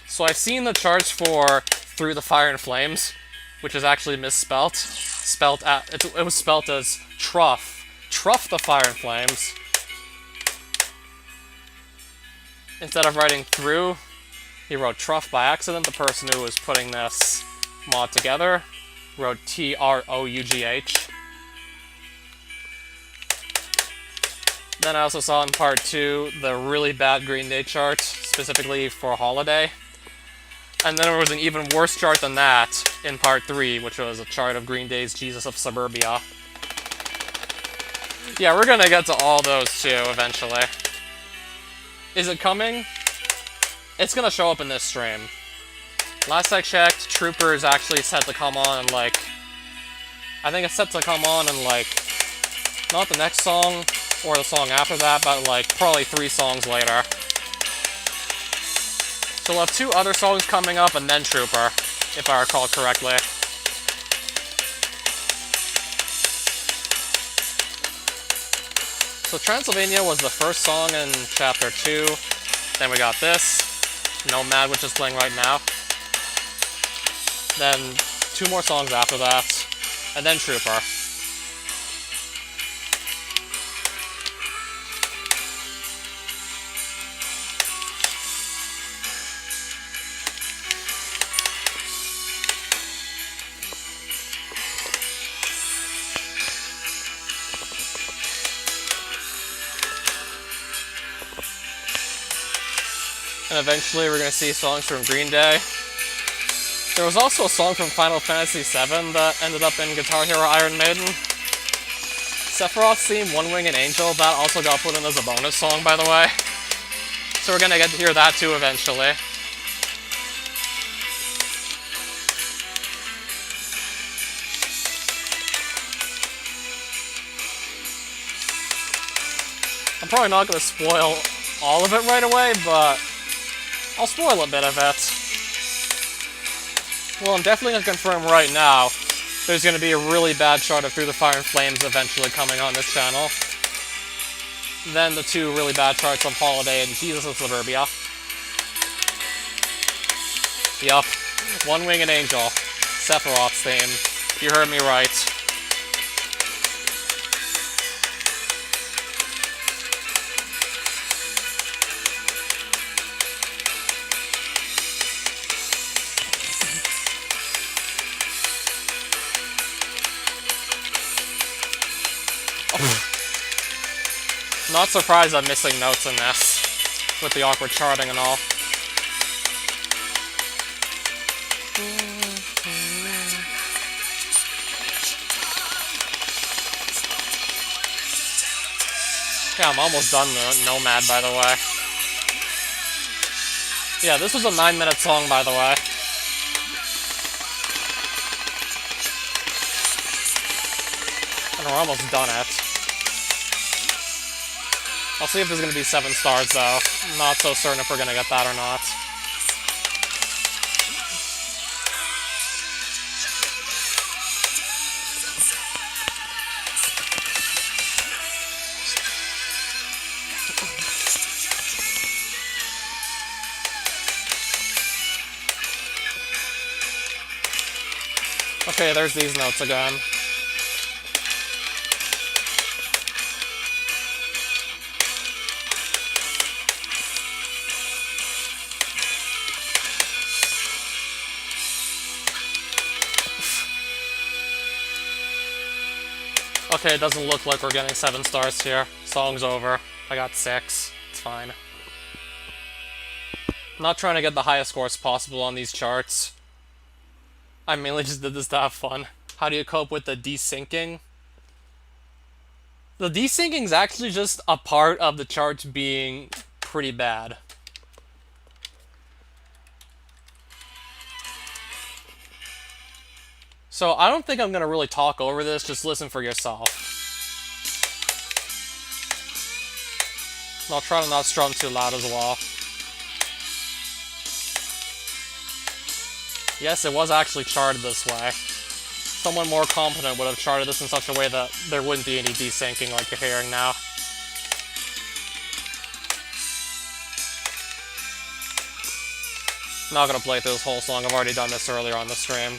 So I've seen the charts for Through the Fire and Flames, which is actually misspelt. It was spelt as Truff. Truff the Fire and Flames. Instead of writing Through, he wrote Truff by accident. The person who was putting this mod together wrote T-R-O-U-G-H. Then I also saw in Part 2 the really bad Green Day chart, specifically for Holiday. And then there was an even worse chart than that in Part 3, which was a chart of Green Day's Jesus of Suburbia. Yeah, we're gonna get to all those too, eventually. Is it coming? It's gonna show up in this stream. Last I checked, Trooper is actually set to come on in like... I think it's set to come on in like... not the next song, or the song after that, but like probably 3 songs later. So we'll have 2 other songs coming up and then Trooper, if I recall correctly. So Transylvania was the first song in Chapter 2. Then we got this, Nomad, which is playing right now. Then 2 more songs after that, and then Trooper. And eventually we're going to see songs from Green Day. There was also a song from Final Fantasy VII that ended up in Guitar Hero Iron Maiden. Sephiroth's theme, One Winged Angel, that also got put in as a bonus song, by the way. So we're going to get to hear that too eventually. I'm probably not going to spoil all of it right away, but I'll spoil a bit of it. Well, I'm definitely going to confirm right now there's going to be a really bad chart of Through the Fire and Flames eventually coming on this channel. Then the 2 really bad charts of Holiday and Jesus of Suburbia. Yup. One Winged Angel. Sephiroth's theme. You heard me right. Not surprised I'm missing notes in this, with the awkward charting and all. Yeah, I'm almost done the Nomad, by the way. Yeah, this was a 9-minute song, by the way. And we're almost done it. I'll see if there's gonna be 7 stars though. I'm not so certain if we're gonna get that or not. Okay, there's these notes again. Okay, it doesn't look like we're getting 7 stars here. Song's over. I got 6. It's fine. I'm not trying to get the highest scores possible on these charts. I mainly just did this to have fun. How do you cope with the desyncing? The desyncing is actually just a part of the charts being pretty bad. So I don't think I'm going to really talk over this, just listen for yourself. I'll try to not strum too loud as well. Yes, it was actually charted this way. Someone more competent would have charted this in such a way that there wouldn't be any desyncing like you're hearing now. I'm not gonna play through this whole song, I've already done this earlier on the stream.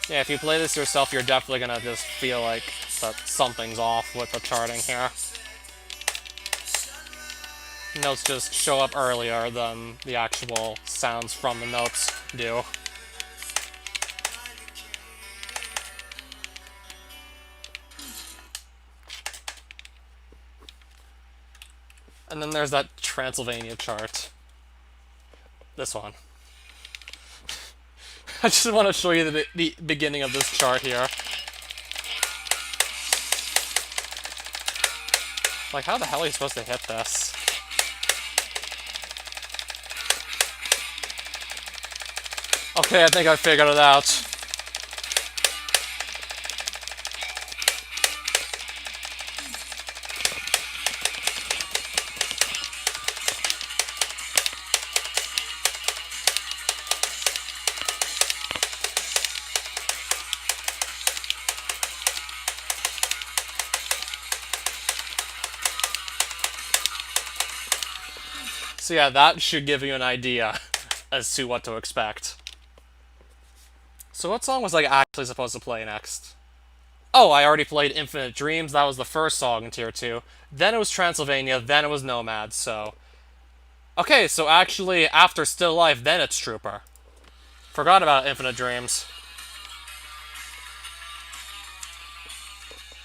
Yeah, if you play this yourself, you're definitely gonna just feel like that something's off with the charting here. Notes just show up earlier than the actual sounds from the notes do. And then there's that Transylvania chart. This one. I just want to show you the beginning of this chart here. Like, how the hell are you supposed to hit this? Okay, I think I figured it out. So yeah, that should give you an idea as to what to expect. So what song was I actually supposed to play next? Oh, I already played Infinite Dreams. That was the first song in Tier 2. Then it was Transylvania. Then it was Nomad, so... Okay, so actually, after Still Life, then it's Trooper. Forgot about Infinite Dreams.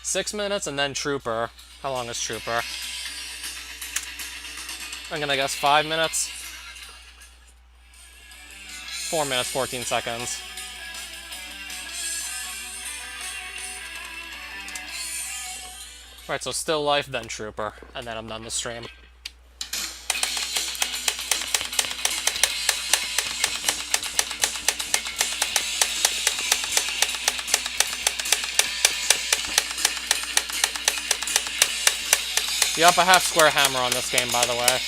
6 minutes and then Trooper. How long is Trooper? I'm gonna guess 5 minutes. 4 minutes, 14 seconds. Right, so Still Life, then Trooper, and then I'm done the stream. Yup, I have Square Hammer on this game, by the way.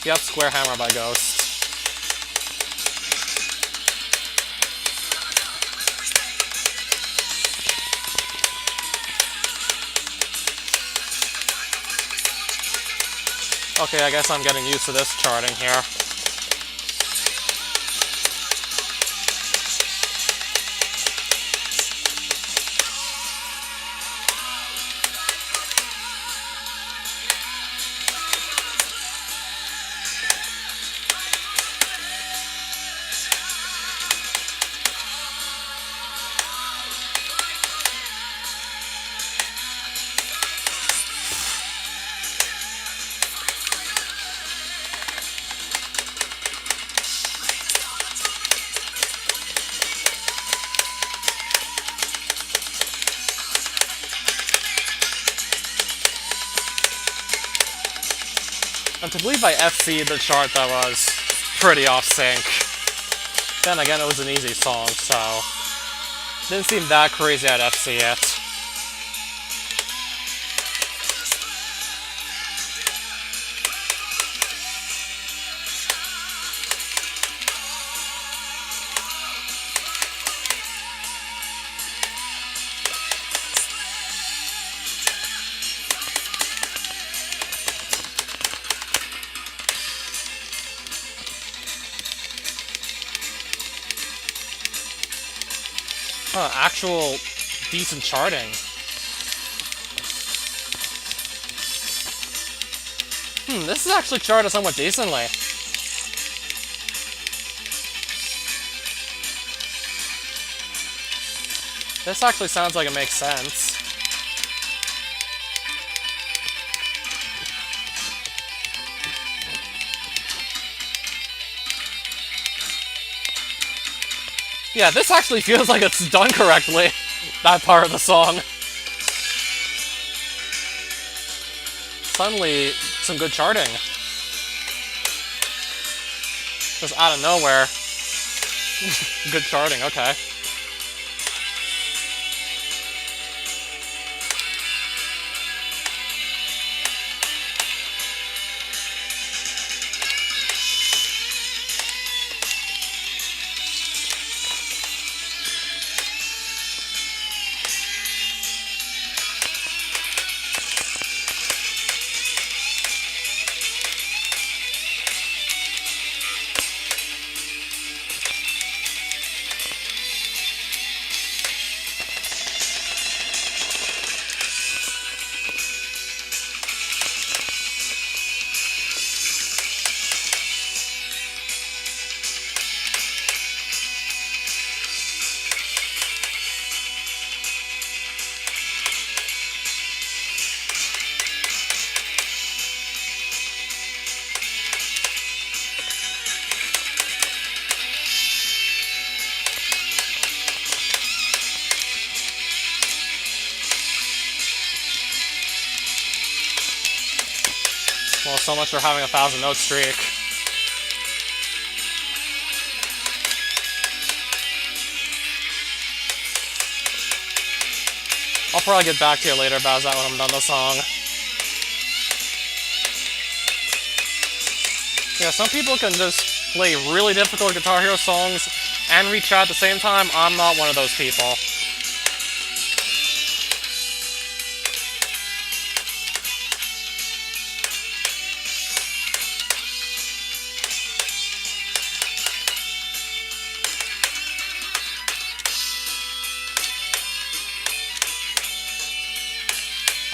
Yup, Square Hammer by Ghost. Okay, I guess I'm getting used to this charting here. And to believe I FC the chart that was pretty off sync. Then again, it was an easy song, so didn't seem that crazy I'd FC it. Huh, actual decent charting. This is actually charted somewhat decently. This actually sounds like it makes sense. Yeah, this actually feels like it's done correctly, that part of the song. Suddenly, some good charting. Just out of nowhere. Good charting, okay. Well, so much for having a 1,000-note streak. I'll probably get back to you later about that when I'm done the song. Yeah, some people can just play really difficult Guitar Hero songs and reach out at the same time. I'm not one of those people.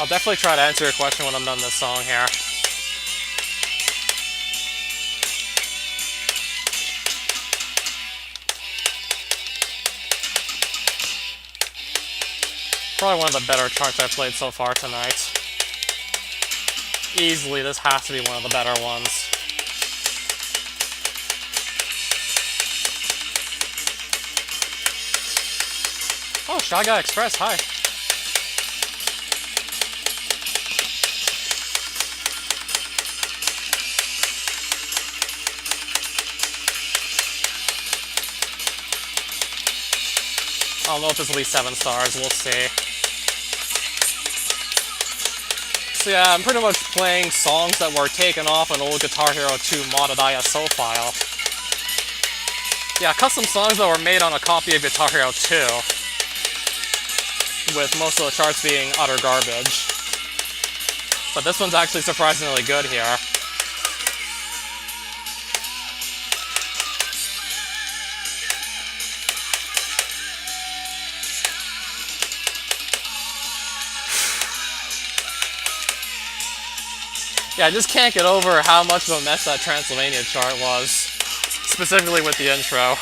I'll definitely try to answer your question when I'm done this song here. Probably one of the better charts I've played so far tonight. Easily, this has to be one of the better ones. Oh, Shy Guy Express, hi. I don't know if this will be 7 stars, we'll see. So yeah, I'm pretty much playing songs that were taken off an old Guitar Hero 2 modded ISO file. Yeah, custom songs that were made on a copy of Guitar Hero 2, with most of the charts being utter garbage. But this one's actually surprisingly good here. Yeah, I just can't get over how much of a mess that Transylvania chart was, specifically with the intro.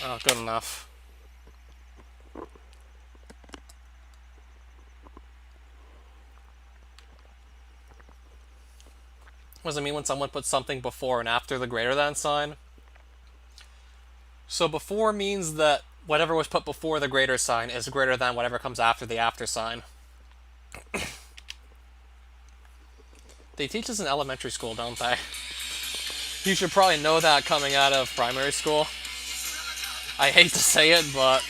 Oh, good enough. What does it mean when someone puts something before and after the greater than sign? So before means that whatever was put before the greater sign is greater than whatever comes after the after sign. They teach us in elementary school, don't they? You should probably know that coming out of primary school. I hate to say it, but...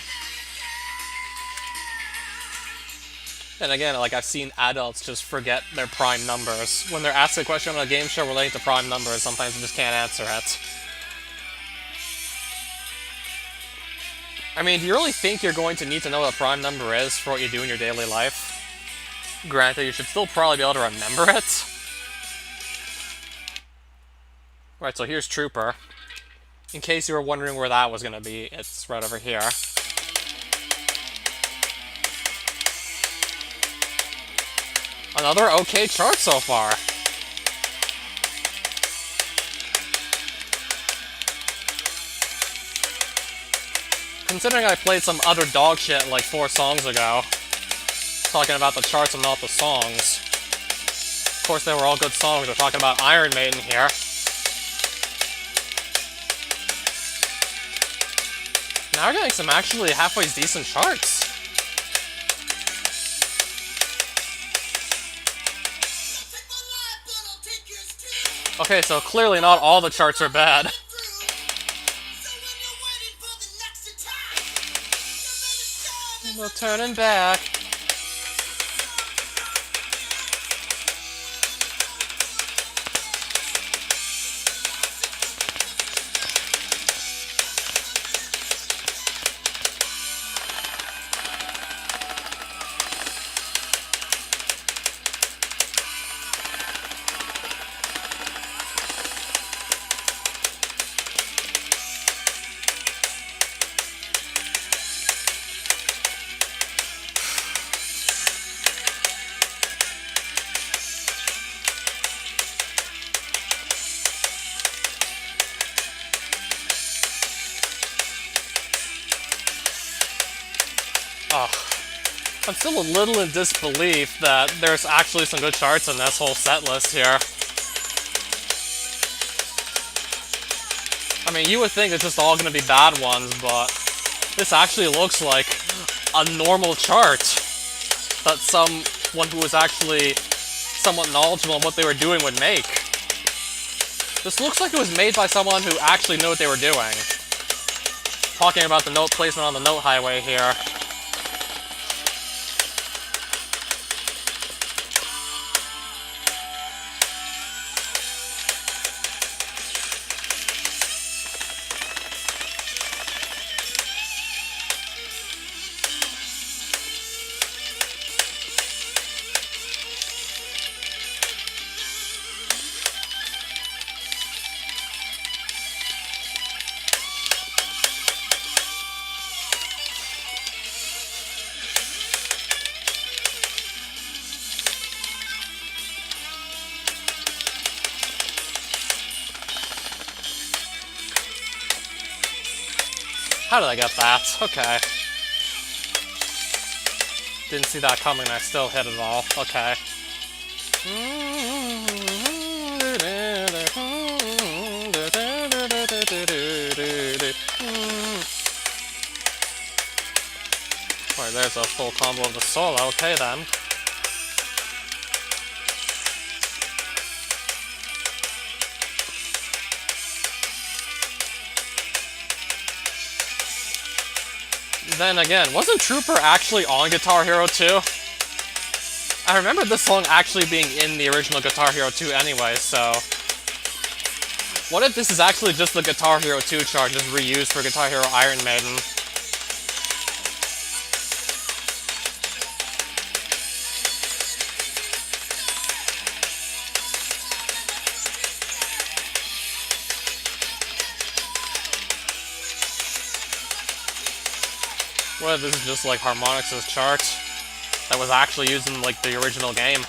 And again, like, I've seen adults just forget their prime numbers. When they're asked a question on a game show relating to prime numbers, sometimes they just can't answer it. I mean, do you really think you're going to need to know what a prime number is for what you do in your daily life? Granted, you should still probably be able to remember it. Right, so here's Trooper. In case you were wondering where that was going to be, it's right over here. Another okay chart so far. Considering I played some other dog shit like 4 songs ago, talking about the charts and not the songs. Of course, they were all good songs. We're talking about Iron Maiden here. Now we're getting some actually halfway decent charts. Okay, so clearly not all the charts are bad. No turning back. Oh, I'm still a little in disbelief that there's actually some good charts in this whole set list here. I mean, you would think it's just all going to be bad ones, but this actually looks like a normal chart that someone who was actually somewhat knowledgeable in what they were doing would make. This looks like it was made by someone who actually knew what they were doing. Talking about the note placement on the note highway here. How did I get that? Okay. Didn't see that coming, I still hit it all. Okay. Right, there's a full combo of the solo. Okay, then. Then again, wasn't Trooper actually on Guitar Hero 2? I remember this song actually being in the original Guitar Hero 2 anyway, so... What if this is actually just the Guitar Hero 2 chart, just reused for Guitar Hero Iron Maiden? What if this is just like Harmonix's chart that was actually used in like the original game?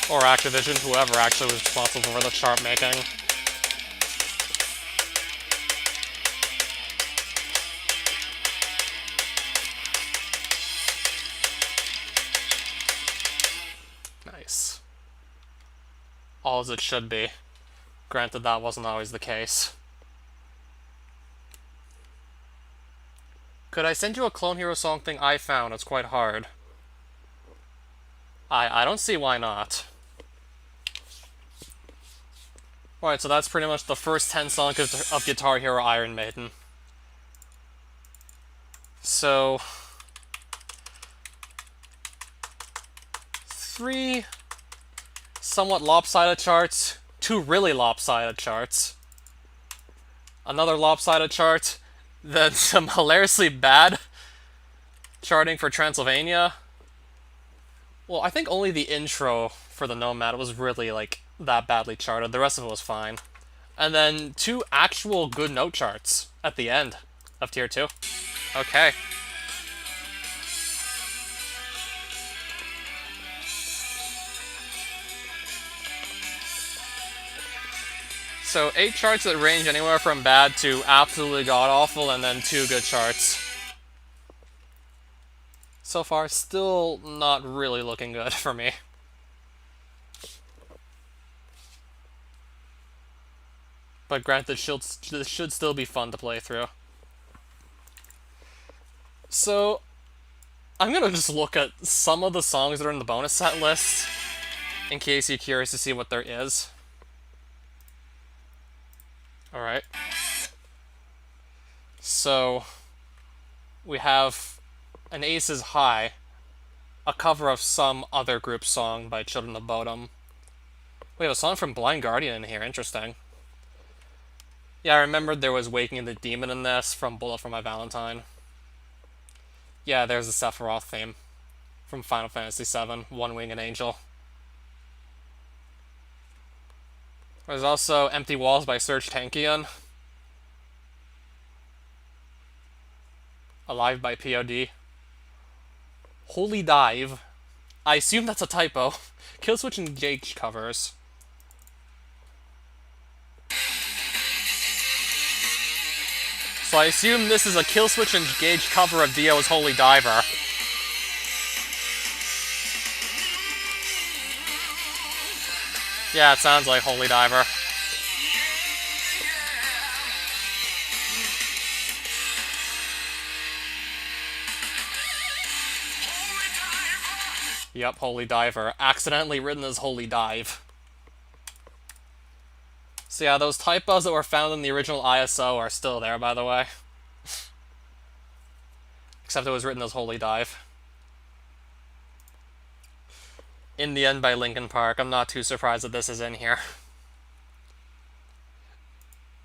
Or Activision, whoever actually was responsible for the chart making. Nice. All as it should be. Granted, that wasn't always the case. Could I send you a Clone Hero song thing I found? It's quite hard. I don't see why not. Alright, so that's pretty much the first 10 songs of Guitar Hero Iron Maiden. So... 3 somewhat lopsided charts, 2 really lopsided charts, another lopsided chart, then some hilariously bad charting for Transylvania. Well, I think only the intro for the Nomad was really, like, that badly charted. The rest of it was fine. And then 2 actual good note charts at the end of Tier 2. Okay. So 8 charts that range anywhere from bad to absolutely god-awful, and then 2 good charts. So far, still not really looking good for me. But granted, this should still be fun to play through. So, I'm gonna just look at some of the songs that are in the bonus set list, in case you're curious to see what there is. Alright. So, we have an Aces High, a cover of some other group song by Children of Bodom. We have a song from Blind Guardian in here, interesting. Yeah, I remembered there was Waking the Demon in this from Bullet for My Valentine. Yeah, there's the Sephiroth theme from Final Fantasy VII, One Winged Angel. There's also Empty Walls by Serge Tankian. Alive by POD. Holy Dive. I assume that's a typo. Killswitch Engage covers. So I assume this is a Killswitch Engage cover of Dio's Holy Diver. Yeah, it sounds like Holy Diver. Yep, Holy Diver. Accidentally written as Holy Dive. So yeah, those typos that were found in the original ISO are still there, by the way. Except it was written as Holy Dive. In the End by Linkin Park. I'm not too surprised that this is in here.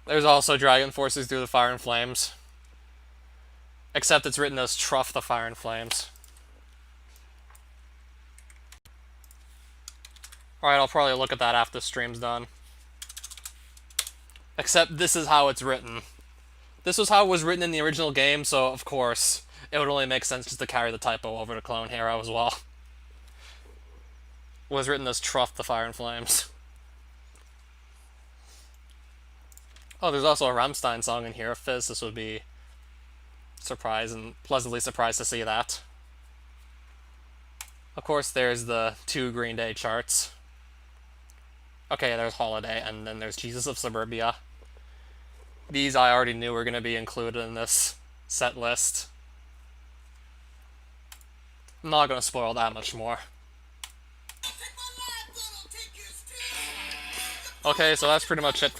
There's also Dragon Forces Through the Fire and Flames. Except it's written as Truff the Fire and Flames. Alright, I'll probably look at that after the stream's done. Except this is how it's written. This was how it was written in the original game, so of course, it would only make sense just to carry the typo over to Clone Hero as well. It was written as Truff the Fire and Flames. Oh, there's also a Rammstein song in here. Fizz, this would be surprised and pleasantly surprised to see that. Of course, there's the 2 Green Day charts. Okay, there's Holiday, and then there's Jesus of Suburbia. These I already knew were going to be included in this set list. I'm not going to spoil that much more. Okay, so that's pretty much it for